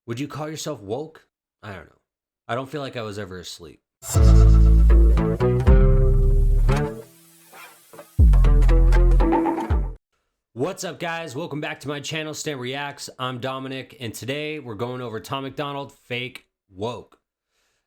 Would you call yourself woke? I don't know. I don't feel like I was ever asleep. What's up, guys? Welcome back to my channel, Stan Reacts. I'm Dominic, and today we're going over Tom MacDonald, fake woke.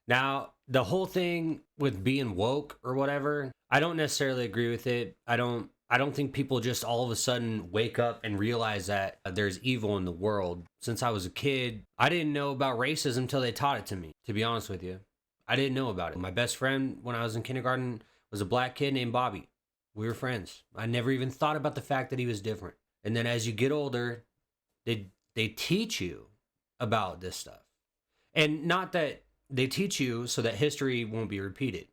Now, the whole thing with being woke or whatever, I don't necessarily agree with it. I don't think people just all of a sudden wake up and realize that there's evil in the world. Since I was a kid, I didn't know about racism until they taught it to me, to be honest with you. I didn't know about it. My best friend when I was in kindergarten was a black kid named Bobby. We were friends. I never even thought about the fact that he was different. And then as you get older, they teach you about this stuff. And not that they teach you so that history won't be repeated.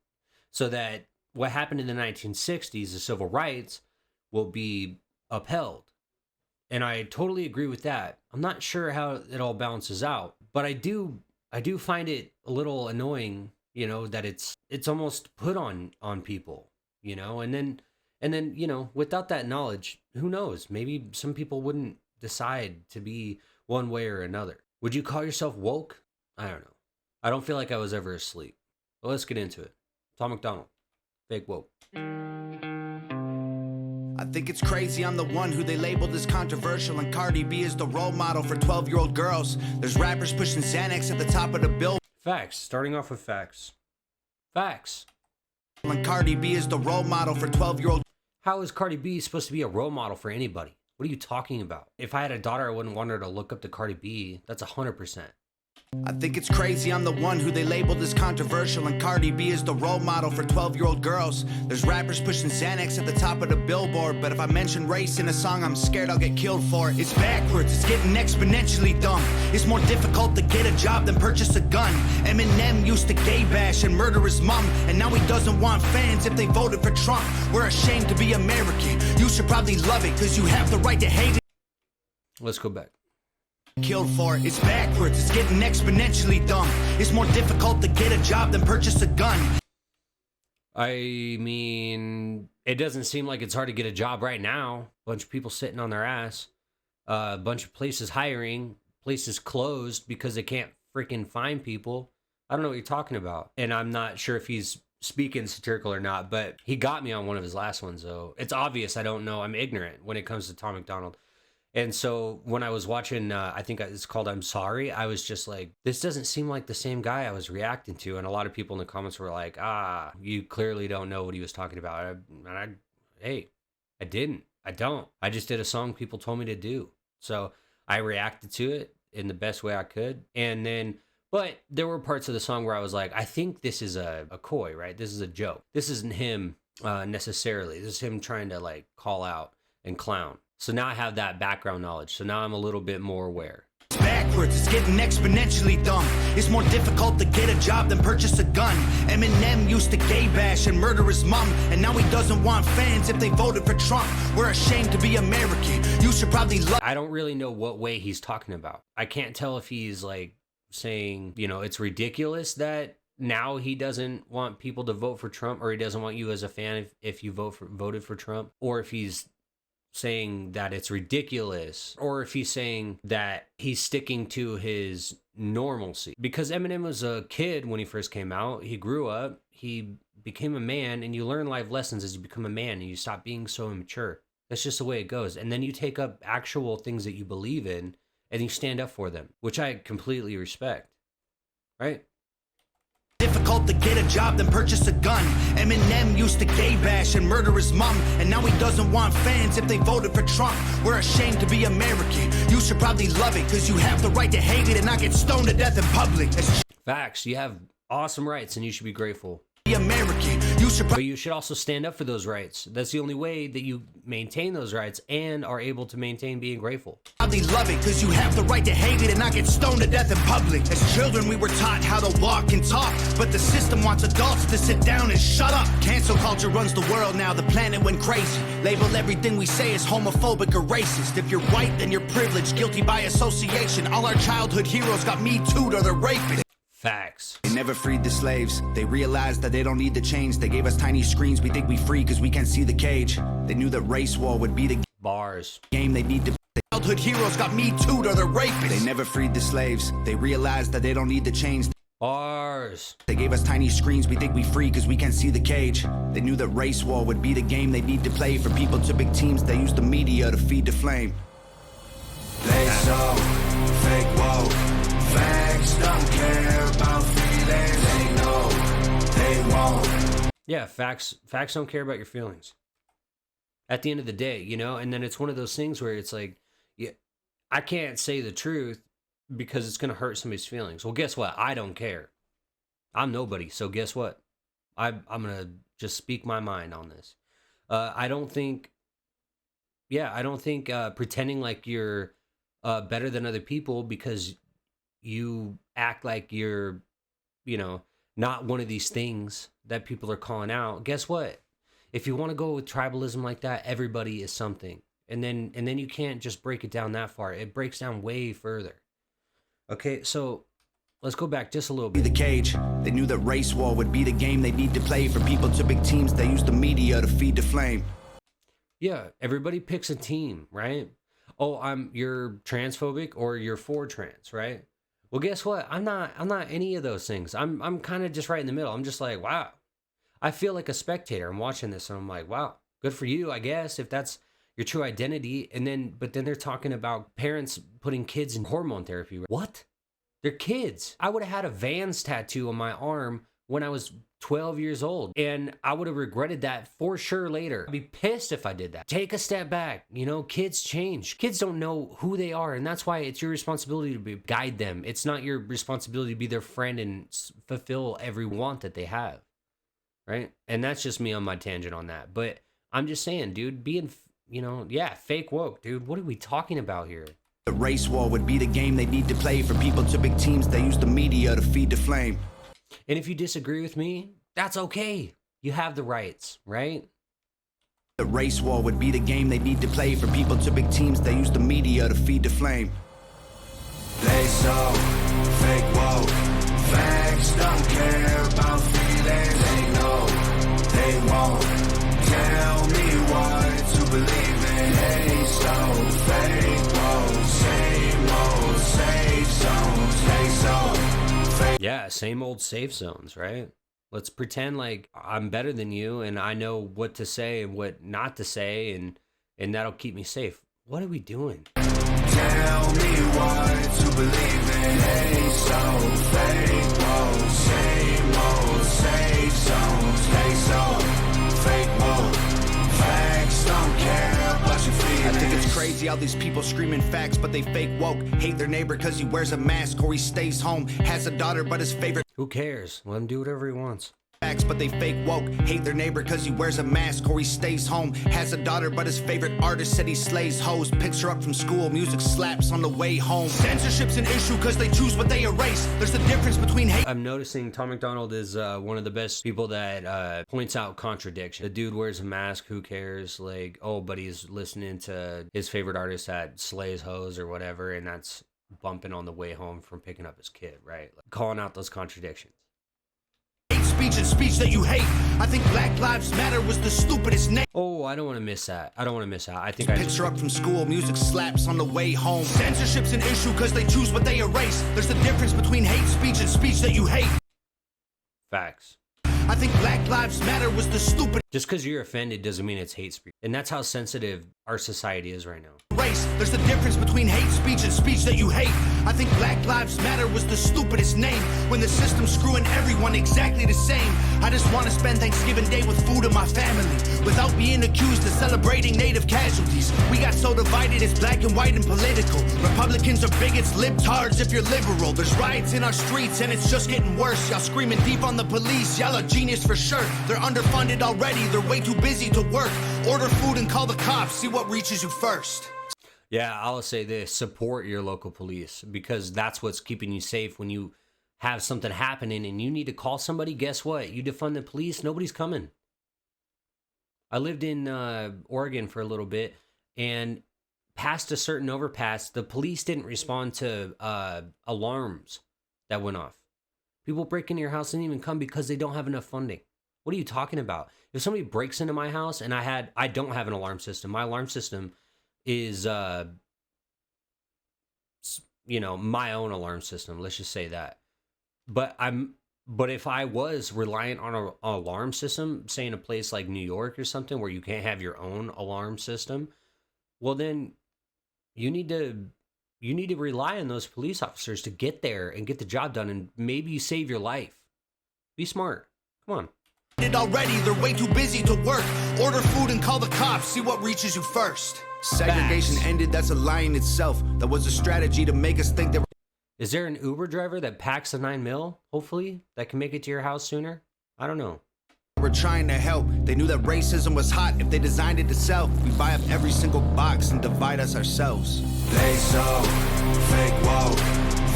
So that what happened in the 1960s, the civil rights, will be upheld. And I totally agree with that. I'm not sure how it all balances out, but I do find it a little annoying, you know, that it's almost put on people, you know, and then, you know, without that knowledge, who knows? Maybe some people wouldn't decide to be one way or another. Would you call yourself woke? I don't know. I don't feel like I was ever asleep. But let's get into it. Tom MacDonald, fake woke. I think it's crazy I'm the one who they labeled as controversial, and Cardi B is the role model for 12-year-old girls. There's rappers pushing Xanax at the top of the bill. Facts. Starting off with facts. Facts. And Cardi B is the role model for 12-year-old. How is Cardi B supposed to be a role model for anybody? What are you talking about? If I had a daughter, I wouldn't want her to look up to Cardi B. That's 100%. I think it's crazy I'm the one who they labeled as controversial, and Cardi B is the role model for 12-year-old girls. There's rappers pushing Xanax at the top of the billboard, but if I mention race in a song, I'm scared I'll get killed for it. It's backwards, it's getting exponentially dumb. It's more difficult to get a job than purchase a gun. Eminem used to gay bash and murder his mom, and now he doesn't want fans if they voted for Trump. We're ashamed to be American. You should probably love it, cause you have the right to hate it. Let's go back. Killed for it. It's backwards, it's getting exponentially dumb. It's more difficult to get a job than purchase a gun. I mean, it doesn't seem like it's hard to get a job right now. A bunch of people sitting on their ass. A bunch of places hiring. Places closed because they can't freaking find people. I don't know what you're talking about. And I'm not sure if he's speaking satirical or not, but he got me on one of his last ones, though. It's obvious I don't know. I'm ignorant when it comes to Tom MacDonald. And so when I was watching, I think it's called I'm Sorry, I was just like, this doesn't seem like the same guy I was reacting to. And a lot of people in the comments were like, you clearly don't know what he was talking about. Hey, I didn't. I don't. I just did a song people told me to do. So I reacted to it in the best way I could. And then, but there were parts of the song where I was like, I think this is a coy, right? This is a joke. This isn't him necessarily. This is him trying to like call out and clown. So now I have that background knowledge. So now I'm a little bit more aware. It's backwards, it's getting exponentially dumb. It's more difficult to get a job than purchase a gun. Eminem used to gay bash and murder his mom, and now he doesn't want fans if they voted for Trump. We're ashamed to be American. You should probably love. I don't really know what way he's talking about. I can't tell if he's like saying, you know, it's ridiculous that now he doesn't want people to vote for Trump, or he doesn't want you as a fan if you voted for Trump, or if he's saying that it's ridiculous, or if he's saying that he's sticking to his normalcy. Because Eminem was a kid when he first came out. He grew up, he became a man, and you learn life lessons as you become a man, and you stop being so immature. That's just the way it goes. And then you take up actual things that you believe in, and you stand up for them, which I completely respect, right? Difficult to get a job than purchase a gun. Eminem used to gay bash and murder his mom, and now he doesn't want fans if they voted for Trump. We're ashamed to be American. You should probably love it, cause you have the right to hate it and not get stoned to death in public. Facts. You have awesome rights and you should be grateful. American. But you should also stand up for those rights. That's the only way that you maintain those rights and are able to maintain being grateful. Probably love it because you have the right to hate it and not get stoned to death in public. As children we were taught how to walk and talk, but the system wants adults to sit down and shut up. Cancel culture runs the world now, the planet went crazy. Label everything we say as homophobic or racist. If you're white, then you're privileged, guilty by association. All our childhood heroes got Me Too'd or they're rapists. Facts. They never freed the slaves. They realized that they don't need to change. They gave us tiny screens. We think we free because we can't see the cage. They knew that race war would be the bars. Game they need to Childhood heroes got me too'd or they're rapists. They never freed the slaves. They realized that they don't need the chains. Ours. They gave us tiny screens, we think we free cause we can't see the cage. They knew that race war would be the game they need to play. For people to big teams, they use the media to feed the flame. They so fake woke. Facts don't care about feelings. They know they won't. Yeah, facts don't care about your feelings. At the end of the day, you know, and then it's one of those things where it's like, yeah, I can't say the truth because it's going to hurt somebody's feelings. Well, guess what? I don't care. I'm nobody. So guess what? I'm going to just speak my mind on this. I don't think pretending like you're better than other people because you act like you're, you know, not one of these things that people are calling out. Guess what? If you want to go with tribalism like that, everybody is something. And then you can't just break it down that far. It breaks down way further. Okay, so let's go back just a little bit. The cage. They knew that race war would be the game they need to play. For people to big teams, they use the media to feed the flame. Yeah, everybody picks a team, right? Oh, you're transphobic or you're for trans, right? Well, guess what? I'm not any of those things. I'm kind of just right in the middle. I'm just like, wow. I feel like a spectator. I'm watching this and I'm like, wow, good for you, I guess, if that's your true identity. But then they're talking about parents putting kids in hormone therapy. What? They're kids. I would have had a Vans tattoo on my arm when I was 12 years old, and I would have regretted that for sure later. I'd be pissed if I did that. Take a step back. You know, kids change. Kids don't know who they are, and that's why it's your responsibility to guide them. It's not your responsibility to be their friend and fulfill every want that they have, right? And that's just me on my tangent on that. But I'm just saying, dude, being, you know, yeah, fake woke, dude. What are we talking about here? The race war would be the game they need to play. For people to big teams, they use the media to feed the flame. And if you disagree with me, that's okay. You have the rights, right? The race war would be the game they need to play. For people to big teams, they use the media to feed the flame. They so fake woke. Facts don't care about feelings. They know they won't tell me what to believe in. They so fake woke. Same old safe zones. They so fake. Yeah, same old safe zones, right? Let's pretend like I'm better than you and I know what to say and what not to say, and that'll keep me safe. What are we doing? Tell me what to believe in. Hey, so fake, whoa, same old safe zones. Hey, so fake, whoa, facts don't care about your feelings. I think it's crazy how these people screaming facts, but they fake woke. Hate their neighbor cause he wears a mask or he stays home. Has a daughter but his favorite. Who cares? Let him do whatever he wants. Facts, but they fake woke. Hate their neighbor cause he wears a mask or he stays home. Has a daughter but his favorite artist said he slays hoes. Picks her up from school, music slaps on the way home. Censorship's an issue cause they choose what they erase. There's a difference between hate. I'm noticing Tom MacDonald is one of the best people that points out contradiction. The dude wears a mask, who cares? Like, oh, but he's listening to his favorite artist that slays hoes or whatever, and that's bumping on the way home from picking up his kid, right? Like, calling out those contradictions. Speech and speech that you hate. I think Black Lives Matter was the stupidest name. Oh, I don't want to miss that. I think Picks her up from school, music slaps on the way home. Censorship's an issue cause they choose what they erase. There's a difference between hate speech and speech that you hate. Facts. I think Black Lives Matter was the stupid. Just because you're offended doesn't mean it's hate speech. And that's how sensitive our society is right now. Race. There's a difference between hate speech and speech that you hate. I think Black Lives Matter was the stupidest name when the system's screwing everyone exactly the same. I just want to spend Thanksgiving Day with food and my family without being accused of celebrating native casualties. We got so divided, it's black and white and political. Republicans are bigots, libtards if you're liberal. There's riots in our streets and it's just getting worse. Y'all screaming deep on the police, y'all are genius for sure. They're underfunded already, they're way too busy to work. Order food and call the cops, see what reaches you first. Yeah, I'll say this, support your local police because that's what's keeping you safe when you have something happening and you need to call somebody. Guess what? You defund the police, nobody's coming. I lived in Oregon for a little bit, and past a certain overpass, the police didn't respond to alarms that went off. People break into your house and even come because they don't have enough funding. What are you talking about? If somebody breaks into my house and I don't have an alarm system, my alarm system is you know, my own alarm system. Let's just say that. But if I was reliant on an alarm system, say in a place like New York or something where you can't have your own alarm system, well then you need to rely on those police officers to get there and get the job done, and maybe you save your life. Be smart. Come on. Already, they're way too busy to work. Order food and call the cops. See what reaches you first. Segregation ended. That's a lie in itself. That was a strategy to make us think that. Is there an Uber driver that packs a 9 mil, hopefully, that can make it to your house sooner? I don't know. We're trying to help. They knew that racism was hot if they designed it to sell. We buy up every single box and divide us ourselves. They so fake woke.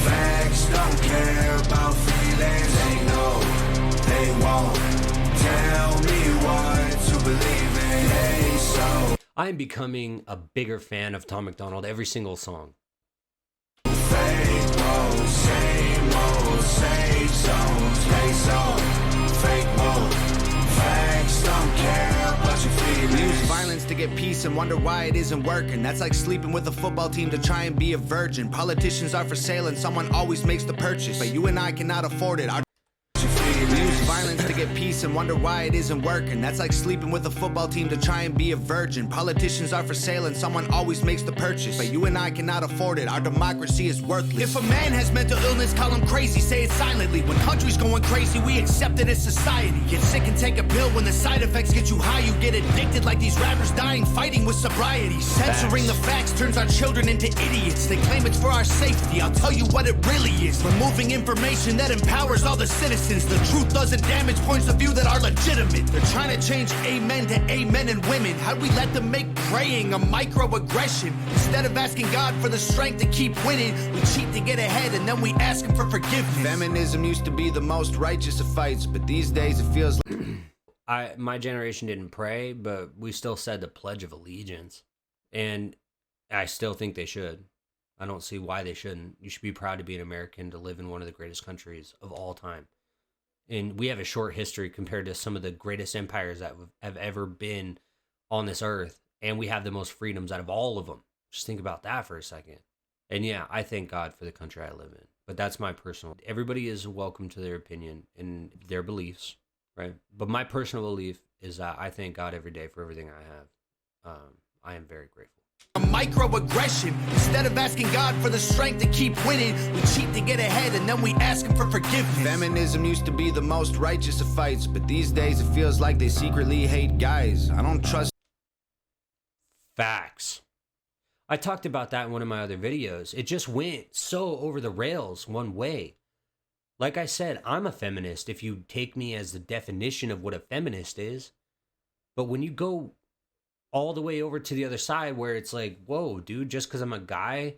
Facts don't care about feelings. They know they won't tell me what to believe in. They so. I'm becoming a bigger fan of Tom MacDonald every single song. Fake woke, same old, same songs. They so fake woke. Facts don't care about your feelings. We use violence to get peace and wonder why it isn't working. That's like sleeping with a football team to try and be a virgin. Politicians are for sale and someone always makes the purchase, but you and I cannot afford it. We use violence to get peace and wonder why it isn't working. That's like sleeping with a football team to try and be a virgin. Politicians are for sale and someone always makes the purchase, but you and I cannot afford it. Our democracy is worthless. If a man has mental illness, call him crazy, say it silently. When country's going crazy, we accept it as society. Get sick and take a pill. When the side effects get you high, you get addicted like these rappers dying fighting with sobriety. Censoring the facts turns our children into idiots. They claim it's for our safety. I'll tell you what it really is. Removing information that empowers all the citizens. The truth doesn't damage points of view that are legitimate. They're trying to change amen to amen and women. How'd we let them make praying a microaggression? Instead of asking God for the strength to keep winning, we cheat to get ahead and then we ask him for forgiveness. Feminism used to be the most righteous of fights, but these days it feels like My generation didn't pray, but we still said the Pledge of Allegiance. And I still think they should. I don't see why they shouldn't. You should be proud to be an American, to live in one of the greatest countries of all time. And we have a short history compared to some of the greatest empires that have ever been on this earth. And we have the most freedoms out of all of them. Just think about that for a second. And yeah, I thank God for the country I live in. But that's my personal. Everybody is welcome to their opinion and their beliefs, right? But my personal belief is that I thank God every day for everything I have. I am very grateful. a microaggression. Instead of asking God for the strength to keep winning, we cheat to get ahead and then we ask him for forgiveness. Feminism used to be the most righteous of fights, but these days it feels like they secretly hate guys. I don't trust. Facts. I talked about that in one of my other videos. It just went so over the rails one way. Like I said, I'm a feminist if you take me as the definition of what a feminist is. But when you go all the way over to the other side where it's like, whoa, dude, just because I'm a guy,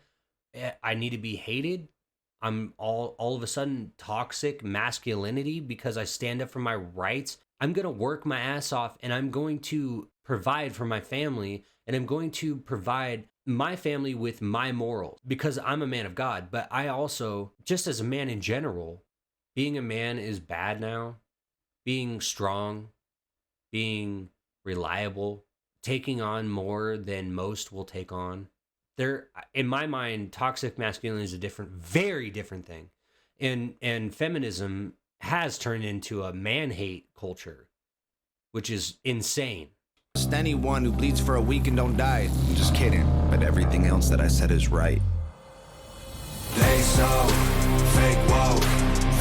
I need to be hated. I'm all of a sudden toxic masculinity because I stand up for my rights. I'm going to work my ass off and I'm going to provide for my family, and I'm going to provide my family with my morals because I'm a man of God. But I also, just as a man in general, being a man is bad now. Being strong, being reliable, taking on more than most will take on. There, in my mind, toxic masculinity is a different, very different thing. And feminism has turned into a man-hate culture, which is insane. Anyone who bleeds for a week and don't die. I'm just kidding, but everything else that I said is right. They so fake woke.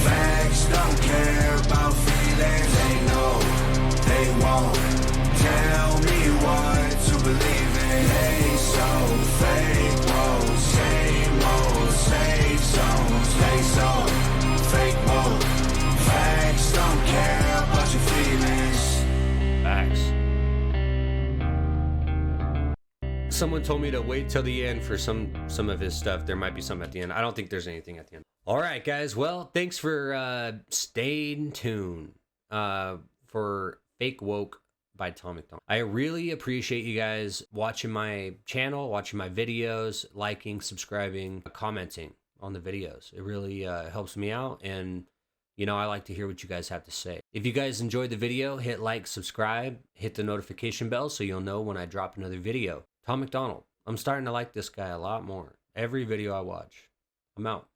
Facts don't care about feelings. They know they won't tell me what to believe in. They so fake woke. Same old, same songs. They so fake woke. Facts don't care about your feelings. Facts. Someone told me to wait till the end for some of his stuff. There might be some at the end. I don't think there's anything at the end. All right, guys. Well, thanks for staying tuned for Fake Woke by Tom MacDonald. I really appreciate you guys watching my channel, watching my videos, liking, subscribing, commenting on the videos. It really helps me out, and you know, I like to hear what you guys have to say. If you guys enjoyed the video, hit like, subscribe, hit the notification bell so you'll know when I drop another video. Tom MacDonald. I'm starting to like this guy a lot more. Every video I watch. I'm out.